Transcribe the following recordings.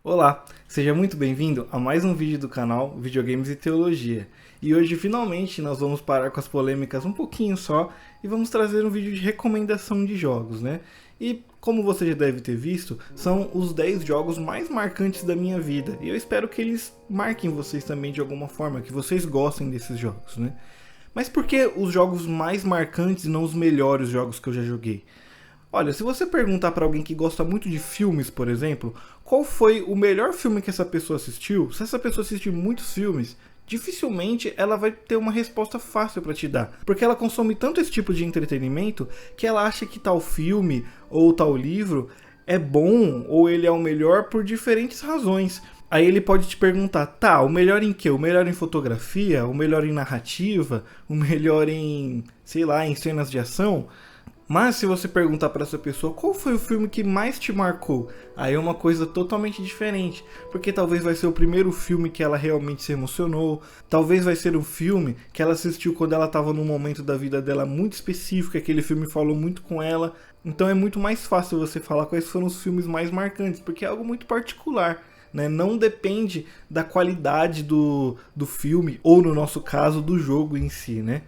Olá, seja muito bem-vindo a mais um vídeo do canal Videogames e Teologia. E hoje finalmente nós vamos parar com as polêmicas um pouquinho só e vamos trazer um vídeo de recomendação de jogos, né? E como você já deve ter visto, são os 10 jogos mais marcantes da minha vida. E eu espero que eles marquem vocês também de alguma forma, que vocês gostem desses jogos, né? Mas por que os jogos mais marcantes e não os melhores jogos que eu já joguei? Olha, se você perguntar pra alguém que gosta muito de filmes, por exemplo, qual foi o melhor filme que essa pessoa assistiu, se essa pessoa assistir muitos filmes, dificilmente ela vai ter uma resposta fácil pra te dar, porque ela consome tanto esse tipo de entretenimento que ela acha que tal filme ou tal livro é bom ou ele é o melhor por diferentes razões. Aí ele pode te perguntar, tá, o melhor em quê? O melhor em fotografia? O melhor em narrativa? O melhor em, sei lá, em cenas de ação? Mas se você perguntar para essa pessoa qual foi o filme que mais te marcou, aí é uma coisa totalmente diferente, porque talvez vai ser o primeiro filme que ela realmente se emocionou, talvez vai ser um filme que ela assistiu quando ela estava num momento da vida dela muito específico, aquele filme falou muito com ela, então é muito mais fácil você falar quais foram os filmes mais marcantes, porque é algo muito particular. Né? Não depende da qualidade do filme, ou no nosso caso, do jogo em si, né?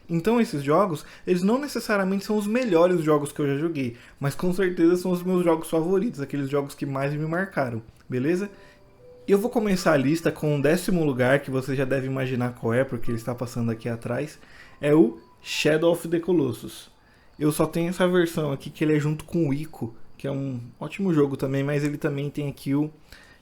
Então esses jogos, eles não necessariamente são os melhores jogos que eu já joguei, mas com certeza são os meus jogos favoritos, aqueles jogos que mais me marcaram, beleza? E eu vou começar a lista com o 10º lugar, que você já deve imaginar qual é, porque ele está passando aqui atrás, é o Shadow of the Colossus. Eu só tenho essa versão aqui, que ele é junto com o Ico, que é um ótimo jogo também, mas ele também tem aqui o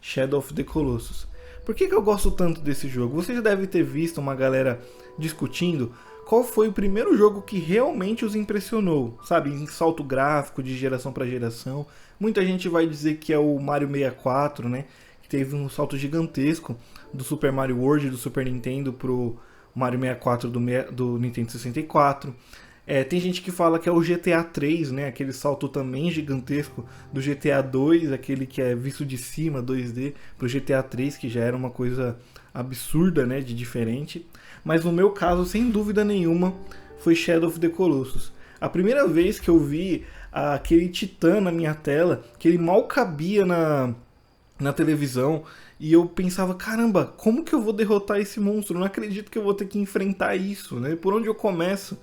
Shadow of the Colossus. Por que eu gosto tanto desse jogo? Você já deve ter visto uma galera discutindo qual foi o primeiro jogo que realmente os impressionou, sabe, em salto gráfico de geração para geração. Muita gente vai dizer que é o Mario 64, né, que teve um salto gigantesco do Super Mario World do Super Nintendo pro Mario 64 do Nintendo 64. Tem gente que fala que é o GTA 3, né, aquele salto também gigantesco do GTA 2, aquele que é visto de cima, 2D, pro GTA 3, que já era uma coisa absurda, né, de diferente. Mas no meu caso, sem dúvida nenhuma, foi Shadow of the Colossus. A primeira vez que eu vi aquele titã na minha tela, que ele mal cabia na televisão, e eu pensava, caramba, como que eu vou derrotar esse monstro? Não acredito que eu vou ter que enfrentar isso, né? Por onde eu começo?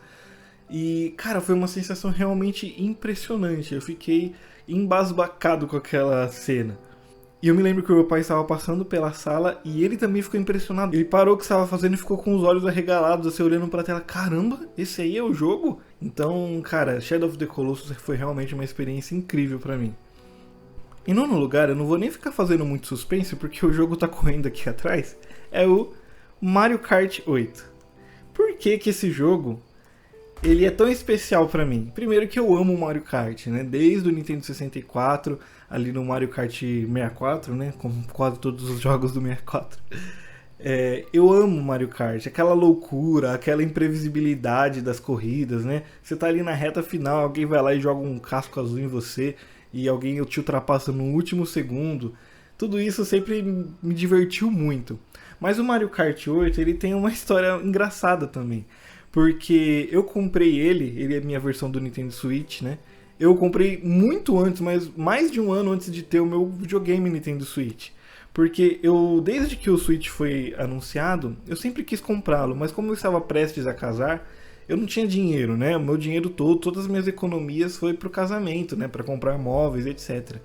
E, cara, foi uma sensação realmente impressionante. Eu fiquei embasbacado com aquela cena. E eu me lembro que o meu pai estava passando pela sala e ele também ficou impressionado. Ele parou o que estava fazendo e ficou com os olhos arregalados, assim, olhando pra tela. Caramba, esse aí é o jogo? Então, cara, Shadow of the Colossus foi realmente uma experiência incrível pra mim. Em nono lugar, eu não vou nem ficar fazendo muito suspense, porque o jogo tá correndo aqui atrás, é o Mario Kart 8. Por que que esse jogo ele é tão especial pra mim? Primeiro que eu amo o Mario Kart, né? Desde o Nintendo 64, ali no Mario Kart 64, né? Como quase todos os jogos do 64. Eu amo Mario Kart, aquela loucura, aquela imprevisibilidade das corridas, né? Você tá ali na reta final, alguém vai lá e joga um casco azul em você, e alguém te ultrapassa no último segundo. Tudo isso sempre me divertiu muito. Mas o Mario Kart 8, ele tem uma história engraçada também. Porque eu comprei ele é minha versão do Nintendo Switch, né? Eu comprei muito antes, mas mais de um ano antes de ter o meu videogame Nintendo Switch. Porque desde que o Switch foi anunciado, eu sempre quis comprá-lo, mas como eu estava prestes a casar, eu não tinha dinheiro, né? O meu dinheiro todo, todas as minhas economias foi pro casamento, né? Para comprar móveis, etc.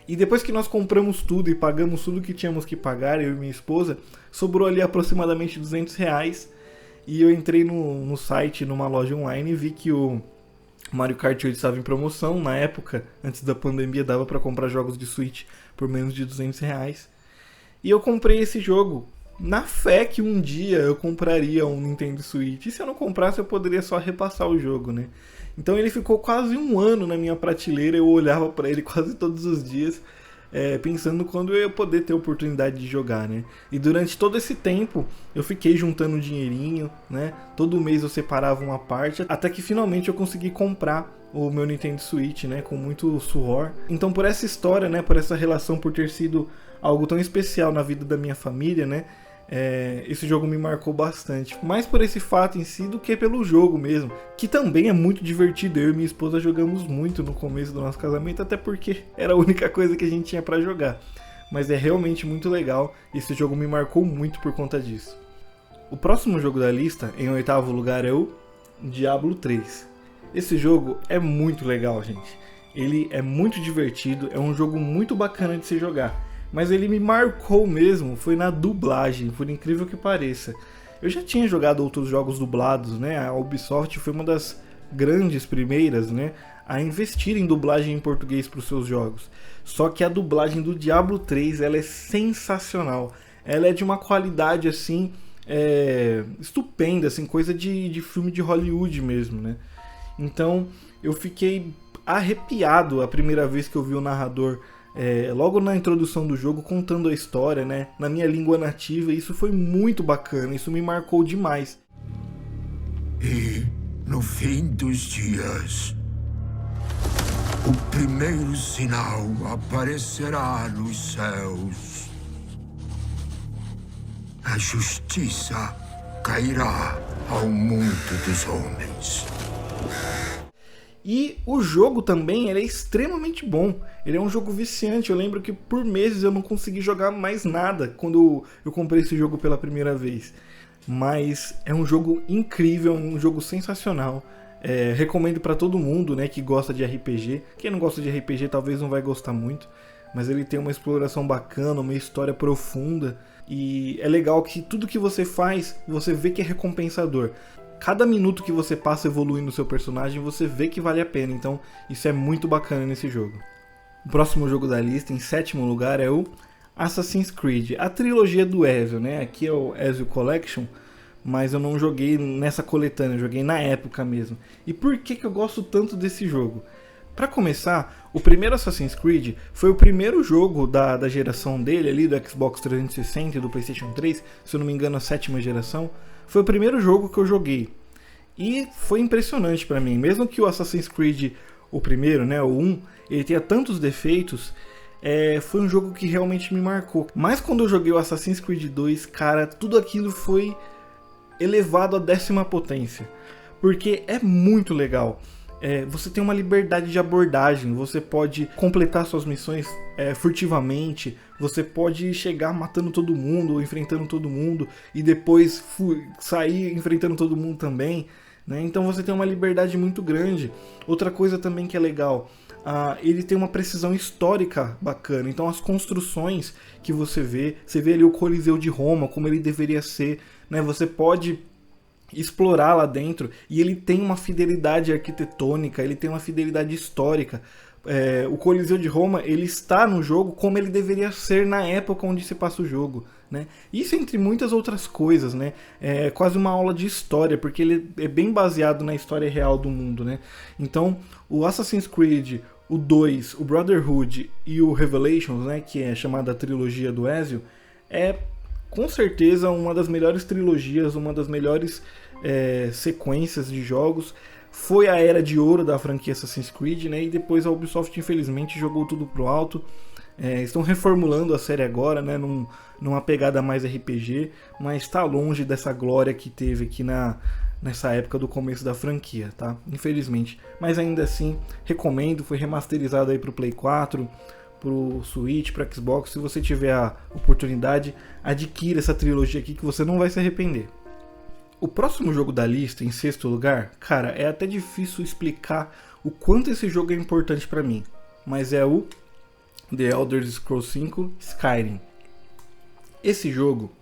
E depois que nós compramos tudo e pagamos tudo que tínhamos que pagar, eu e minha esposa, sobrou ali aproximadamente R$ 200. E eu entrei no site, numa loja online, e vi que o Mario Kart 8 estava em promoção. Na época, antes da pandemia, dava para comprar jogos de Switch por menos de R$ 200. E eu comprei esse jogo na fé que um dia eu compraria um Nintendo Switch. E se eu não comprasse, eu poderia só repassar o jogo, né? Então ele ficou quase um ano na minha prateleira. Eu olhava para ele quase todos os dias, pensando quando eu ia poder ter a oportunidade de jogar, né? E durante todo esse tempo eu fiquei juntando dinheirinho, né? Todo mês eu separava uma parte, até que finalmente eu consegui comprar o meu Nintendo Switch, né? Com muito suor. Então por essa história, né? Por essa relação, por ter sido algo tão especial na vida da minha família, né? Esse jogo me marcou bastante. Mais por esse fato em si do que pelo jogo mesmo, que também é muito divertido. Eu e minha esposa jogamos muito no começo do nosso casamento, até porque era a única coisa que a gente tinha pra jogar. mas é realmente muito legal e esse jogo me marcou muito por conta disso. O próximo jogo da lista, em oitavo lugar, é o Diablo 3. Esse jogo é muito legal, gente. Ele é muito divertido, é um jogo muito bacana de se jogar, mas ele me marcou mesmo, foi na dublagem, por incrível que pareça. Eu já tinha jogado outros jogos dublados, né? A Ubisoft foi uma das grandes primeiras, né, a investir em dublagem em português para os seus jogos. Só que a dublagem do Diablo 3, ela é sensacional. Ela é de uma qualidade assim, estupenda, assim, coisa de filme de Hollywood mesmo, né? Então eu fiquei arrepiado a primeira vez que eu vi o narrador logo na introdução do jogo contando a história, né, na minha língua nativa. Isso foi muito bacana, isso me marcou demais. E no fim dos dias, o primeiro sinal aparecerá nos céus. A justiça cairá ao mundo dos homens. E o jogo também ele é extremamente bom. Ele é um jogo viciante. Eu lembro que por meses eu não consegui jogar mais nada quando eu comprei esse jogo pela primeira vez. Mas é um jogo incrível, um jogo sensacional. Recomendo para todo mundo, né, que gosta de RPG. Quem não gosta de RPG talvez não vai gostar muito, mas ele tem uma exploração bacana, uma história profunda. E é legal que tudo que você faz, você vê que é recompensador. Cada minuto que você passa evoluindo o seu personagem, você vê que vale a pena. Então isso é muito bacana nesse jogo. O próximo jogo da lista, em sétimo lugar, é o Assassin's Creed, a trilogia do Ezio, né? Aqui é o Ezio Collection, mas eu não joguei nessa coletânea, eu joguei na época mesmo. E por que eu gosto tanto desse jogo? Para começar, o primeiro Assassin's Creed foi o primeiro jogo da geração dele, ali do Xbox 360 e do PlayStation 3, se eu não me engano a sétima geração. Foi o primeiro jogo que eu joguei. E foi impressionante para mim, mesmo que o Assassin's Creed, o primeiro, né, o 1, ele tenha tantos defeitos, foi um jogo que realmente me marcou. Mas quando eu joguei o Assassin's Creed 2, cara, tudo aquilo foi elevado à 10ª potência. Porque é muito legal. Você tem uma liberdade de abordagem, você pode completar suas missões furtivamente, você pode chegar matando todo mundo, ou enfrentando todo mundo, e depois sair enfrentando todo mundo também, né? Então você tem uma liberdade muito grande. Outra coisa também que é legal, ele tem uma precisão histórica bacana. Então as construções que você vê ali o Coliseu de Roma, como ele deveria ser, né? Você pode explorar lá dentro, e ele tem uma fidelidade arquitetônica, ele tem uma fidelidade histórica. O Coliseu de Roma, ele está no jogo como ele deveria ser na época onde se passa o jogo, né? Isso entre muitas outras coisas, né? É quase uma aula de história, porque ele é bem baseado na história real do mundo, né? Então, o Assassin's Creed, o 2, o Brotherhood e o Revelations, né, que é chamada a trilogia do Ezio, é com certeza uma das melhores trilogias, uma das melhores sequências de jogos. Foi a era de ouro da franquia Assassin's Creed, né? E depois a Ubisoft infelizmente jogou tudo pro alto. Estão reformulando a série agora, né? Numa pegada mais RPG, mas está longe dessa glória que teve aqui nessa época do começo da franquia, tá? Infelizmente. Mas ainda assim, recomendo. Foi remasterizado aí pro Play 4, pro Switch, pro Xbox. Se você tiver a oportunidade, adquira essa trilogia aqui que você não vai se arrepender. O próximo jogo da lista, em sexto lugar, cara, é até difícil explicar o quanto esse jogo é importante pra mim, mas é o The Elder Scrolls V Skyrim. Esse jogo,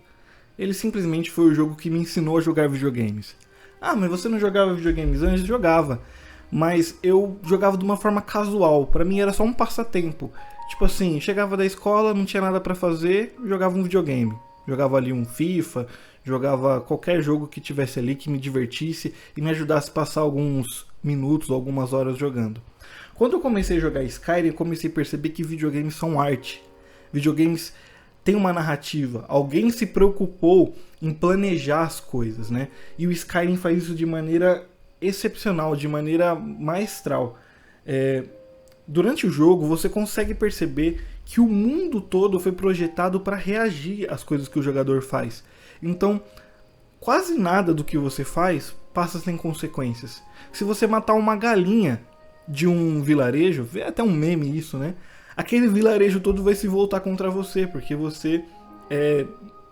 ele simplesmente foi o jogo que me ensinou a jogar videogames. Ah, mas você não jogava videogames antes? Jogava, mas eu jogava de uma forma casual, pra mim era só um passatempo. Tipo assim, chegava da escola, não tinha nada pra fazer, jogava um videogame. Jogava ali um FIFA, jogava qualquer jogo que tivesse ali que me divertisse e me ajudasse a passar alguns minutos, algumas horas jogando. Quando eu comecei a jogar Skyrim, eu comecei a perceber que videogames são arte. Videogames têm uma narrativa. Alguém se preocupou em planejar as coisas, né? E o Skyrim faz isso de maneira excepcional, de maneira maestral. Durante o jogo, você consegue perceber que o mundo todo foi projetado para reagir às coisas que o jogador faz. Então, quase nada do que você faz passa sem consequências. Se você matar uma galinha de um vilarejo, vê até um meme isso, né? aquele vilarejo todo vai se voltar contra você, porque você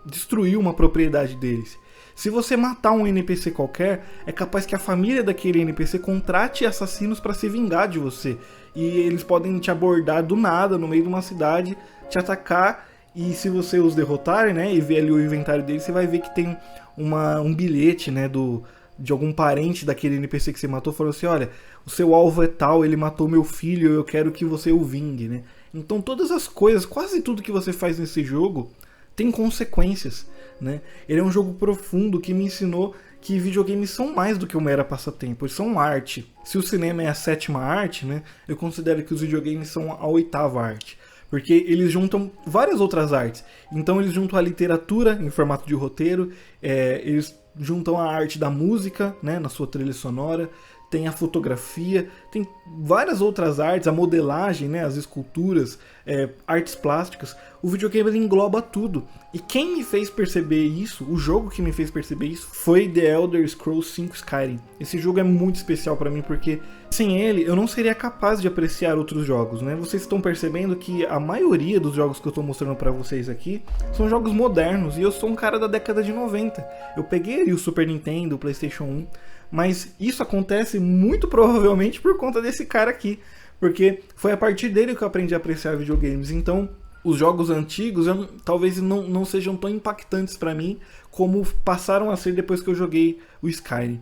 destruiu uma propriedade deles. Se você matar um NPC qualquer, é capaz que a família daquele NPC contrate assassinos para se vingar de você. E eles podem te abordar do nada, no meio de uma cidade, te atacar. E se você os derrotar, né, e ver ali o inventário deles, você vai ver que tem um bilhete, né, de algum parente daquele NPC que você matou, falando assim, olha, o seu alvo é tal, ele matou meu filho, eu quero que você o vingue, né. Então todas as coisas, quase tudo que você faz nesse jogo tem consequências, né? Ele é um jogo profundo que me ensinou que videogames são mais do que um mero passatempo, eles são arte. Se o cinema é a 7ª arte, né, eu considero que os videogames são a 8ª arte, porque eles juntam várias outras artes. Então eles juntam a literatura em formato de roteiro, eles juntam a arte da música, né, na sua trilha sonora, tem a fotografia, tem várias outras artes, a modelagem, né, as esculturas, artes plásticas. O videogame ele engloba tudo. E quem me fez perceber isso, o jogo que me fez perceber isso, foi The Elder Scrolls V Skyrim. Esse jogo é muito especial pra mim porque sem ele eu não seria capaz de apreciar outros jogos, né? Vocês estão percebendo que a maioria dos jogos que eu tô mostrando pra vocês aqui são jogos modernos e eu sou um cara da década de 90. Eu peguei ali o Super Nintendo, o PlayStation 1, mas isso acontece muito provavelmente por conta desse cara aqui, porque foi a partir dele que eu aprendi a apreciar videogames. Então os jogos antigos talvez não sejam tão impactantes pra mim como passaram a ser depois que eu joguei o Skyrim.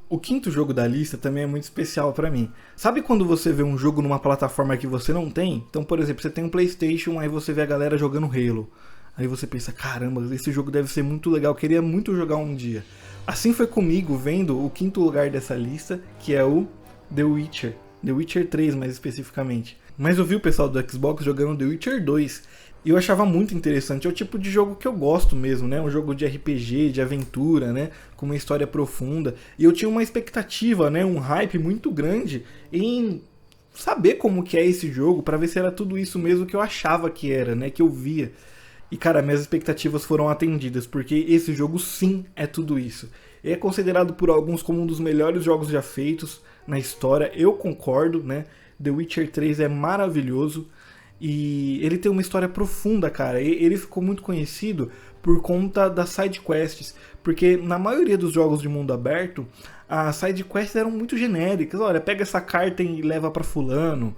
O 5º jogo da lista também é muito especial pra mim. Sabe quando você vê um jogo numa plataforma que você não tem? Então, por exemplo, você tem um PlayStation, aí você vê a galera jogando Halo. Aí você pensa, caramba, esse jogo deve ser muito legal, eu queria muito jogar um dia. Assim foi comigo vendo o 5º lugar dessa lista, que é o The Witcher. The Witcher 3 mais especificamente. Mas eu vi o pessoal do Xbox jogando The Witcher 2 e eu achava muito interessante. É o tipo de jogo que eu gosto mesmo, né? Um jogo de RPG, de aventura, né? Com uma história profunda. E eu tinha uma expectativa, né? Um hype muito grande em saber como que é esse jogo, para ver se era tudo isso mesmo que eu achava que era, né? Que eu via. E cara, minhas expectativas foram atendidas, porque esse jogo sim é tudo isso. É considerado por alguns como um dos melhores jogos já feitos na história, eu concordo, né? The Witcher 3 é maravilhoso e ele tem uma história profunda, cara. Ele ficou muito conhecido por conta das side quests, porque na maioria dos jogos de mundo aberto, as side quests eram muito genéricas. Olha, pega essa carta e leva pra fulano,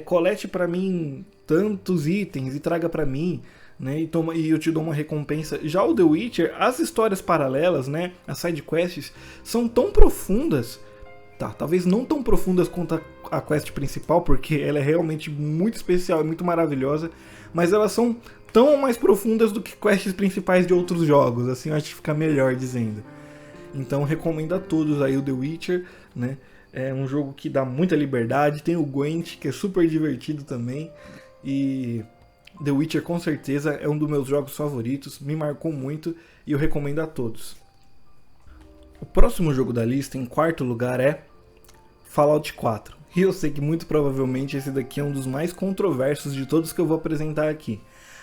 colete pra mim tantos itens e traga pra mim, né? E eu te dou uma recompensa. Já o The Witcher, as histórias paralelas, né? As side quests são tão profundas. Tá, talvez não tão profundas quanto a quest principal, porque ela é realmente muito especial e muito maravilhosa, mas elas são tão mais profundas do que quests principais de outros jogos, assim eu acho que fica melhor dizendo. Então recomendo a todos aí o The Witcher, né? É um jogo que dá muita liberdade, tem o Gwent, que é super divertido também, e The Witcher com certeza é um dos meus jogos favoritos, me marcou muito e eu recomendo a todos. O próximo jogo da lista, em 4º lugar, é Fallout 4. E eu sei que muito provavelmente esse daqui é um dos mais controversos de todos que eu vou apresentar aqui.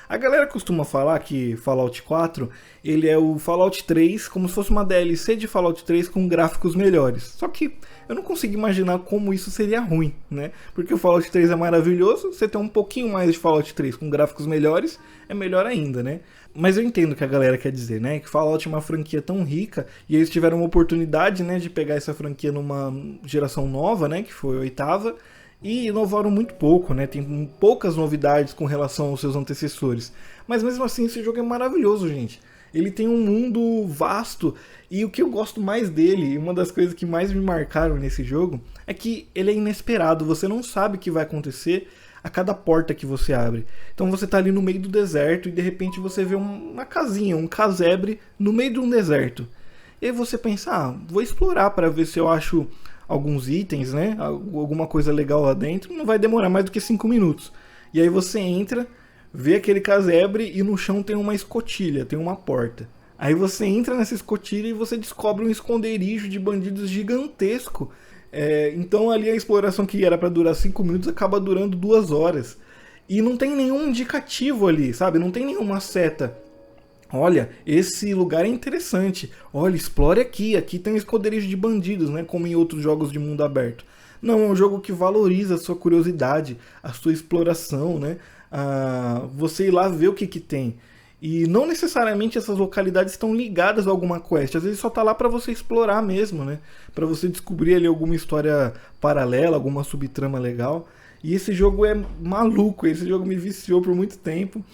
A galera costuma falar que Fallout 4, ele é o Fallout 3, como se fosse uma DLC de Fallout 3 com gráficos melhores. Só que eu não consigo imaginar como isso seria ruim, né? Porque o Fallout 3 é maravilhoso, você tem um pouquinho mais de Fallout 3 com gráficos melhores, é melhor ainda, né? Mas eu entendo o que a galera quer dizer, né? Que Fallout é uma franquia tão rica e eles tiveram uma oportunidade, né, de pegar essa franquia numa geração nova, né, que foi a 8ª, e inovaram muito pouco, né? Tem poucas novidades com relação aos seus antecessores. Mas mesmo assim, esse jogo é maravilhoso, gente. Ele tem um mundo vasto e o que eu gosto mais dele, uma das coisas que mais me marcaram nesse jogo, é que ele é inesperado. Você não sabe o que vai acontecer a cada porta que você abre. Então você tá ali no meio do deserto e de repente você vê uma casinha, um casebre no meio de um deserto. E aí você pensa, vou explorar para ver se eu acho alguns itens, né? Alguma coisa legal lá dentro. Não vai demorar mais do que 5 minutos. E aí você entra, vê aquele casebre e no chão tem uma escotilha, tem uma porta. Aí você entra nessa escotilha e você descobre um esconderijo de bandidos gigantesco. Então ali a exploração que era para durar 5 minutos acaba durando 2 horas. E não tem nenhum indicativo ali, sabe? Não tem nenhuma seta. Olha, esse lugar é interessante. Olha, explore aqui. Aqui tem um esconderijo de bandidos, né? Como em outros jogos de mundo aberto. Não, é um jogo que valoriza a sua curiosidade, a sua exploração, né? Você ir lá ver o que que tem. E não necessariamente essas localidades estão ligadas a alguma quest, às vezes só tá lá para você explorar mesmo, né? Para você descobrir ali alguma história paralela, alguma subtrama legal. E esse jogo é maluco, esse jogo me viciou por muito tempo.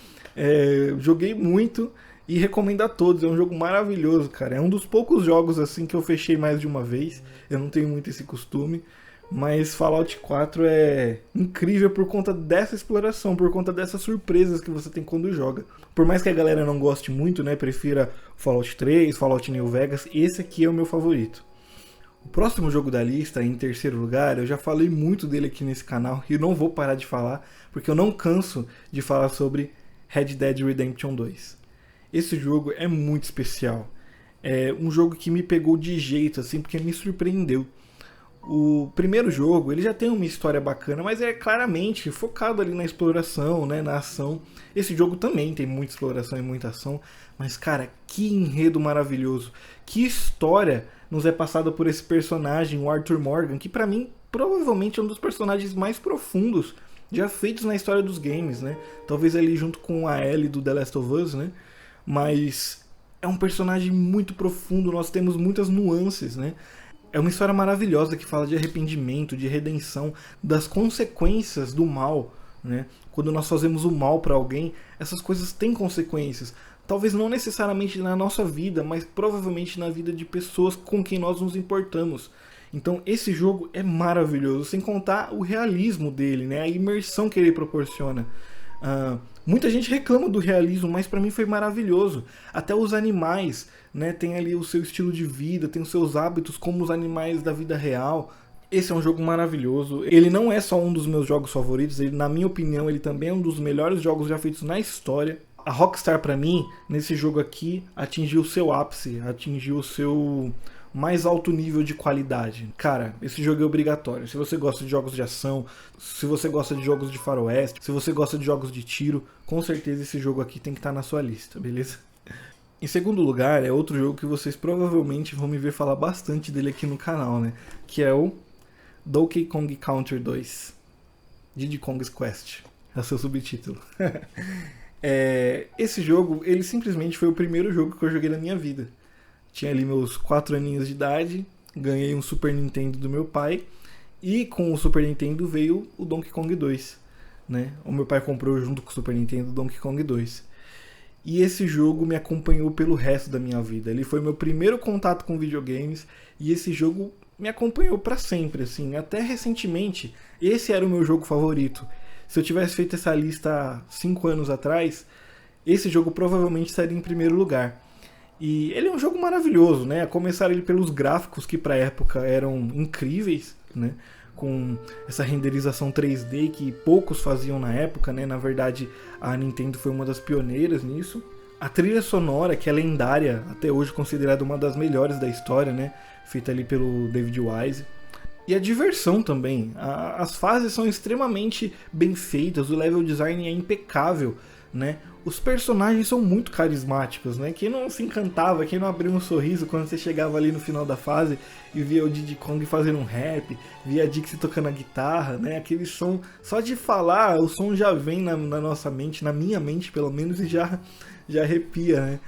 Joguei muito e recomendo a todos, é um jogo maravilhoso, cara. É um dos poucos jogos assim que eu fechei mais de uma vez, eu não tenho muito esse costume. Mas Fallout 4 é incrível por conta dessa exploração, por conta dessas surpresas que você tem quando joga. Por mais que a galera não goste muito, né, prefira Fallout 3, Fallout New Vegas, esse aqui é o meu favorito. O próximo jogo da lista, em terceiro lugar, eu já falei muito dele aqui nesse canal e não vou parar de falar, porque eu não canso de falar sobre Red Dead Redemption 2. Esse jogo é muito especial. É um jogo que me pegou de jeito, assim, porque me surpreendeu. O primeiro jogo, ele já tem uma história bacana, mas é claramente focado ali na exploração, né, na ação. Esse jogo também tem muita exploração e muita ação, mas cara, que enredo maravilhoso. Que história nos é passada por esse personagem, o Arthur Morgan, que pra mim provavelmente é um dos personagens mais profundos já feitos na história dos games, né? Talvez ali junto com a Ellie do The Last of Us, né? Mas é um personagem muito profundo, nós temos muitas nuances, né? É uma história maravilhosa que fala de arrependimento, de redenção, das consequências do mal, né? Quando nós fazemos o mal para alguém, essas coisas têm consequências. Talvez não necessariamente na nossa vida, mas provavelmente na vida de pessoas com quem nós nos importamos. Então esse jogo é maravilhoso, sem contar o realismo dele, né? A imersão que ele proporciona. Muita gente reclama do realismo, mas pra mim foi maravilhoso. Até os animais, né, tem ali o seu estilo de vida, tem os seus hábitos como os animais da vida real. Esse é um jogo maravilhoso. Ele não é só um dos meus jogos favoritos, ele, na minha opinião, ele também é um dos melhores jogos já feitos na história. A Rockstar, pra mim, nesse jogo aqui, atingiu o seu ápice, atingiu o seu mais alto nível de qualidade. Cara, esse jogo é obrigatório. Se você gosta de jogos de ação, se você gosta de jogos de faroeste, se você gosta de jogos de tiro, com certeza esse jogo aqui tem que estar na sua lista, beleza? Em segundo lugar, é outro jogo que vocês provavelmente vão me ver falar bastante dele aqui no canal, né? Que é o Donkey Kong Country 2. Diddy Kong's Quest. É o seu subtítulo. Esse jogo, ele simplesmente foi o primeiro jogo que eu joguei na minha vida. Tinha ali meus 4 aninhos de idade, ganhei um Super Nintendo do meu pai, e com o Super Nintendo veio o Donkey Kong 2, né? O meu pai comprou junto com o Super Nintendo o Donkey Kong 2. E esse jogo me acompanhou pelo resto da minha vida. Ele foi meu primeiro contato com videogames, e esse jogo me acompanhou para sempre, assim. Até recentemente, esse era o meu jogo favorito. Se eu tivesse feito essa lista há 5 anos atrás, esse jogo provavelmente estaria em primeiro lugar. E ele é um jogo maravilhoso, né? A começar ele pelos gráficos que pra época eram incríveis, né? Com essa renderização 3D que poucos faziam na época, né? Na verdade, a Nintendo foi uma das pioneiras nisso. A trilha sonora, que é lendária, até hoje considerada uma das melhores da história, né? Feita ali pelo David Wise. E a diversão também. As fases são extremamente bem feitas, o level design é impecável, né? Os personagens são muito carismáticos, né? Quem não se encantava, quem não abriu um sorriso quando você chegava ali no final da fase e via o Diddy Kong fazendo um rap, via a Dixie tocando a guitarra, né? Aquele som, só de falar, o som já vem na nossa mente, na minha mente pelo menos, e já arrepia, né?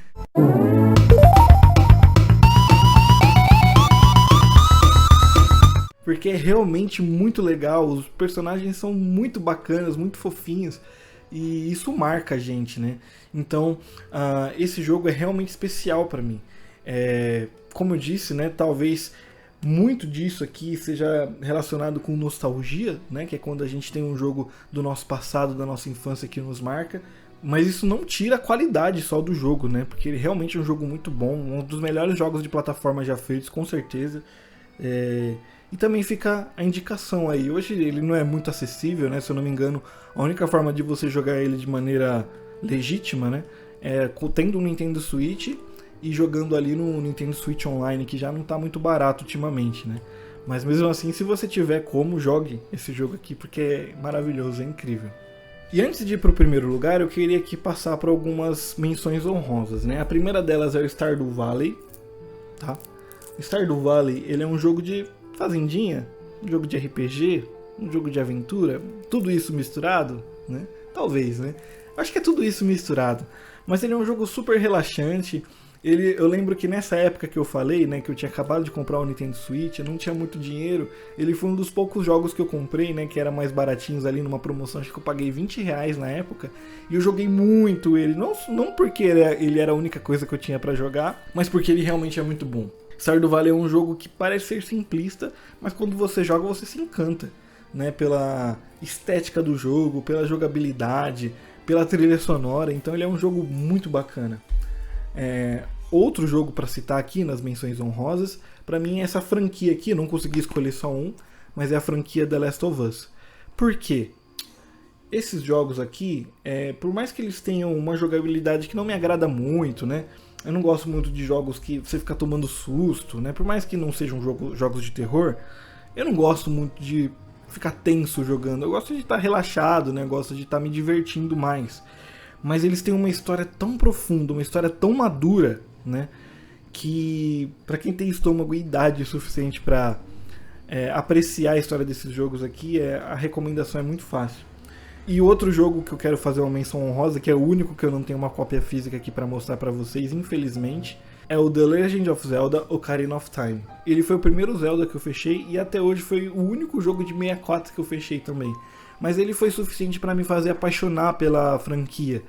Porque é realmente muito legal, os personagens são muito bacanas, muito fofinhos. E isso marca a gente, né? Então, esse jogo é realmente especial pra mim. Como eu disse, né? Talvez muito disso aqui seja relacionado com nostalgia, né? Que é quando a gente tem um jogo do nosso passado, da nossa infância que nos marca. Mas isso não tira a qualidade só do jogo, né? Porque ele realmente é um jogo muito bom, um dos melhores jogos de plataforma já feitos, com certeza. E também fica a indicação aí. Hoje ele não é muito acessível, né? Se eu não me engano, a única forma de você jogar ele de maneira legítima, né? É tendo um Nintendo Switch e jogando ali no Nintendo Switch Online, que já não tá muito barato ultimamente, né? Mas mesmo assim, se você tiver como, jogue esse jogo aqui, porque é maravilhoso, é incrível. E antes de ir pro primeiro lugar, eu queria aqui passar por algumas menções honrosas, né? A primeira delas é o Stardew Valley, tá? Stardew Valley, ele é um jogo de fazendinha, um jogo de RPG, um jogo de aventura, tudo isso misturado, né? Talvez, né? Acho que é tudo isso misturado. Mas ele é um jogo super relaxante. Eu lembro que nessa época que eu falei, né, que eu tinha acabado de comprar o Nintendo Switch, eu não tinha muito dinheiro, ele foi um dos poucos jogos que eu comprei, né, que era mais baratinhos ali numa promoção, acho que eu paguei R$20 na época, e eu joguei muito ele, não porque ele era a única coisa que eu tinha pra jogar, mas porque ele realmente é muito bom. Stardew Valley é um jogo que parece ser simplista, mas quando você joga você se encanta, né, pela estética do jogo, pela jogabilidade, pela trilha sonora, então ele é um jogo muito bacana. Outro jogo para citar aqui nas menções honrosas, para mim é essa franquia aqui, não consegui escolher só um, mas é a franquia The Last of Us. Por quê? Esses jogos aqui, por mais que eles tenham uma jogabilidade que não me agrada muito, né? Eu não gosto muito de jogos que você fica tomando susto, né? Por mais que não sejam jogos de terror, eu não gosto muito de ficar tenso jogando. Eu gosto de estar relaxado, né? Eu gosto de estar me divertindo mais. Mas eles têm uma história tão profunda, uma história tão madura, né? Que pra quem tem estômago e idade suficiente pra apreciar a história desses jogos aqui, a recomendação é muito fácil. E outro jogo que eu quero fazer uma menção honrosa, que é o único que eu não tenho uma cópia física aqui pra mostrar pra vocês, infelizmente, é o The Legend of Zelda Ocarina of Time. Ele foi o primeiro Zelda que eu fechei e até hoje foi o único jogo de 64 que eu fechei também. Mas ele foi suficiente para me fazer apaixonar pela franquia.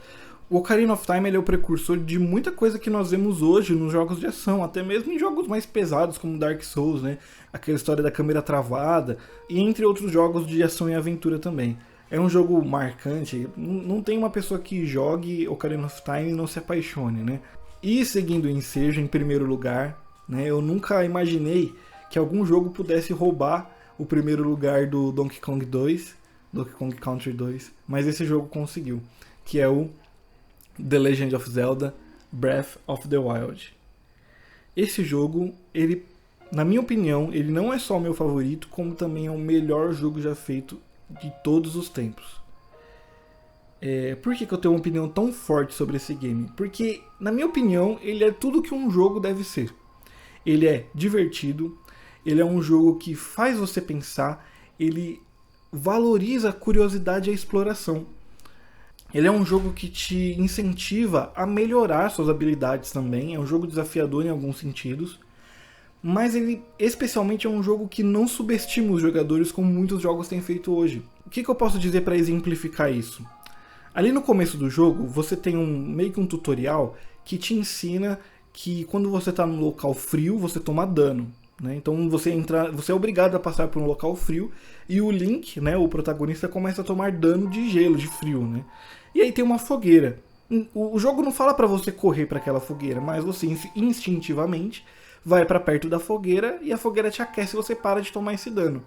O Ocarina of Time ele é o precursor de muita coisa que nós vemos hoje nos jogos de ação, até mesmo em jogos mais pesados como Dark Souls, né? Aquela história da câmera travada, e entre outros jogos de ação e aventura também. É um jogo marcante, não tem uma pessoa que jogue Ocarina of Time e não se apaixone, né? E seguindo o ensejo, em primeiro lugar, né, eu nunca imaginei que algum jogo pudesse roubar o primeiro lugar do Donkey Kong 2, Donkey Kong Country 2, mas esse jogo conseguiu, que é o The Legend of Zelda Breath of the Wild. Esse jogo, ele, na minha opinião, ele não é só o meu favorito, como também é o melhor jogo já feito de todos os tempos. Por que eu tenho uma opinião tão forte sobre esse game? Porque, na minha opinião, ele é tudo que um jogo deve ser. Ele é divertido, ele é um jogo que faz você pensar, ele valoriza a curiosidade e a exploração. Ele é um jogo que te incentiva a melhorar suas habilidades também, é um jogo desafiador em alguns sentidos, mas ele especialmente é um jogo que não subestima os jogadores como muitos jogos têm feito hoje. O que eu posso dizer para exemplificar isso? Ali no começo do jogo, você tem meio que um tutorial que te ensina que quando você está num local frio, você toma dano, né? Então você é obrigado a passar por um local frio e o Link, né, o protagonista, começa a tomar dano de gelo, de frio, né? E aí tem uma fogueira. O jogo não fala para você correr para aquela fogueira, mas você instintivamente vai para perto da fogueira e a fogueira te aquece e você para de tomar esse dano.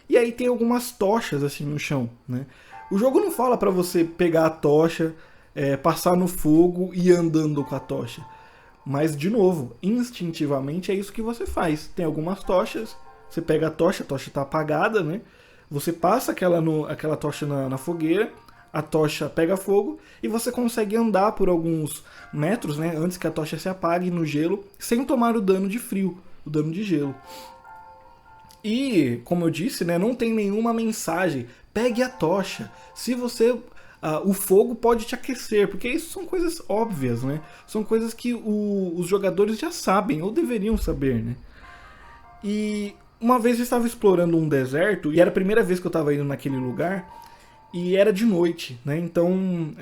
E aí tem algumas tochas assim no chão, né? O jogo não fala para você pegar a tocha, passar no fogo e ir andando com a tocha. Mas, de novo, instintivamente é isso que você faz. Tem algumas tochas, você pega a tocha está apagada, né? Você passa aquela tocha na fogueira, a tocha pega fogo e você consegue andar por alguns metros, né? Antes que a tocha se apague no gelo, sem tomar o dano de frio, o dano de gelo. E, como eu disse, né, não tem nenhuma mensagem. Pegue a tocha. Se você... o fogo pode te aquecer, porque isso são coisas óbvias, né? São coisas que os jogadores já sabem, ou deveriam saber, né? E uma vez eu estava explorando um deserto, e era a primeira vez que eu estava indo naquele lugar, e era de noite, né? Então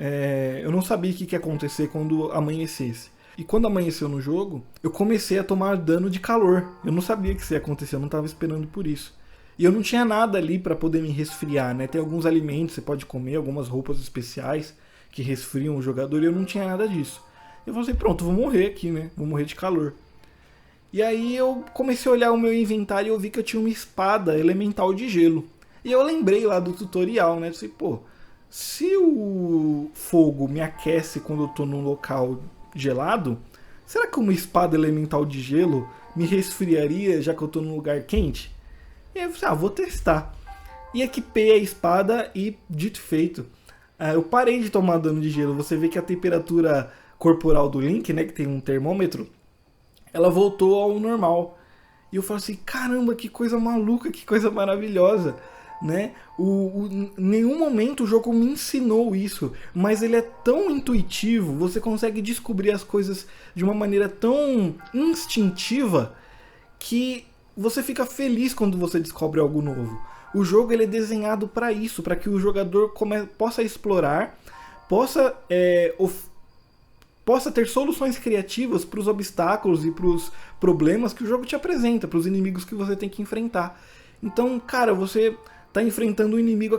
eu não sabia o que ia acontecer quando amanhecesse. E quando amanheceu no jogo, eu comecei a tomar dano de calor. Eu não sabia que isso ia acontecer, eu não estava esperando por isso. E eu não tinha nada ali para poder me resfriar, né? Tem alguns alimentos que você pode comer, algumas roupas especiais que resfriam o jogador, e eu não tinha nada disso. Eu falei assim, pronto, vou morrer aqui, né? Vou morrer de calor. E aí eu comecei a olhar o meu inventário e eu vi que eu tinha uma espada elemental de gelo. E eu lembrei lá do tutorial, né? Eu falei, pô, se o fogo me aquece quando eu tô num local gelado, será que uma espada elemental de gelo me resfriaria já que eu tô num lugar quente? E aí eu falei, vou testar. E equipei a espada e, dito e feito, eu parei de tomar dano de gelo. Você vê que a temperatura corporal do Link, né, que tem um termômetro, ela voltou ao normal. E eu falo assim, caramba, que coisa maluca, que coisa maravilhosa, né? Em nenhum momento o jogo me ensinou isso, mas ele é tão intuitivo, você consegue descobrir as coisas de uma maneira tão instintiva que você fica feliz quando você descobre algo novo. O jogo ele é desenhado para isso, para que o jogador possa explorar, possa ter soluções criativas para os obstáculos e para os problemas que o jogo te apresenta, para os inimigos que você tem que enfrentar. Então, cara, você tá enfrentando um inimigo,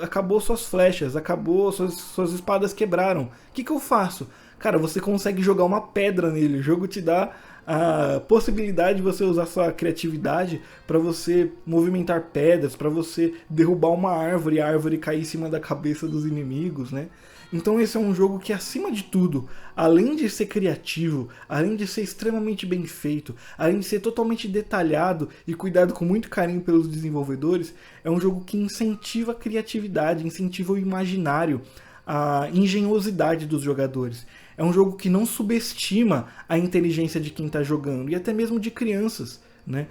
acabou suas flechas, acabou, suas espadas quebraram. O que eu faço? Cara, você consegue jogar uma pedra nele, o jogo te dá a possibilidade de você usar sua criatividade para você movimentar pedras, para você derrubar uma árvore e a árvore cair em cima da cabeça dos inimigos, né? Então esse é um jogo que, acima de tudo, além de ser criativo, além de ser extremamente bem feito, além de ser totalmente detalhado e cuidado com muito carinho pelos desenvolvedores, é um jogo que incentiva a criatividade, incentiva o imaginário, a engenhosidade dos jogadores. É um jogo que não subestima a inteligência de quem está jogando, e até mesmo de crianças, né?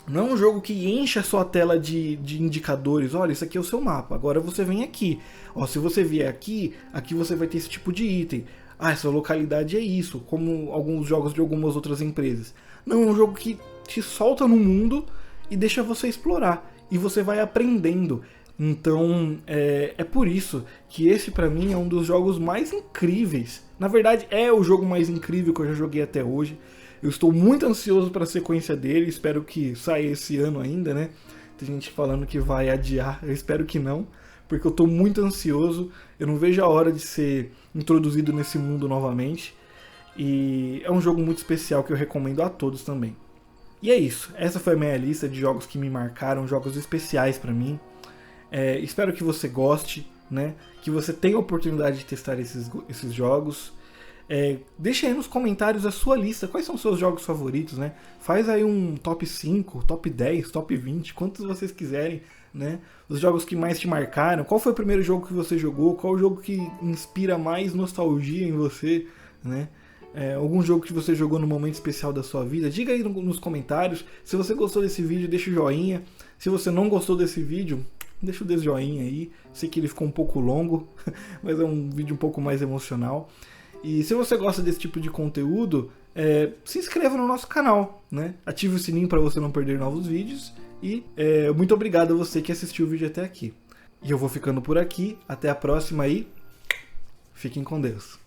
Não é um jogo que enche a sua tela de indicadores. Olha, isso aqui é o seu mapa, agora você vem aqui. Ó, se você vier aqui, aqui você vai ter esse tipo de item. Ah, essa localidade é isso, como alguns jogos de algumas outras empresas. Não, é um jogo que te solta no mundo e deixa você explorar. E você vai aprendendo. Então, é por isso que esse pra mim é um dos jogos mais incríveis. Na verdade, é o jogo mais incrível que eu já joguei até hoje. Eu estou muito ansioso para a sequência dele, espero que saia esse ano ainda, né? Tem gente falando que vai adiar, eu espero que não, porque eu estou muito ansioso, eu não vejo a hora de ser introduzido nesse mundo novamente. E é um jogo muito especial que eu recomendo a todos também. E é isso, essa foi a minha lista de jogos que me marcaram, jogos especiais para mim. Espero que você goste, né? Que você tenha a oportunidade de testar esses jogos. Deixa aí nos comentários a sua lista, quais são os seus jogos favoritos, né? Faz aí um top 5, top 10, top 20, quantos vocês quiserem, né? Os jogos que mais te marcaram, qual foi o primeiro jogo que você jogou, qual o jogo que inspira mais nostalgia em você, né? Algum jogo que você jogou no momento especial da sua vida, diga aí nos comentários. Se você gostou desse vídeo, deixa o joinha. Se você não gostou desse vídeo, deixa o joinha aí. Sei que ele ficou um pouco longo, mas é um vídeo um pouco mais emocional. E se você gosta desse tipo de conteúdo, se inscreva no nosso canal, né? Ative o sininho para você não perder novos vídeos. E muito obrigado a você que assistiu o vídeo até aqui. E eu vou ficando por aqui. Até a próxima e fiquem com Deus.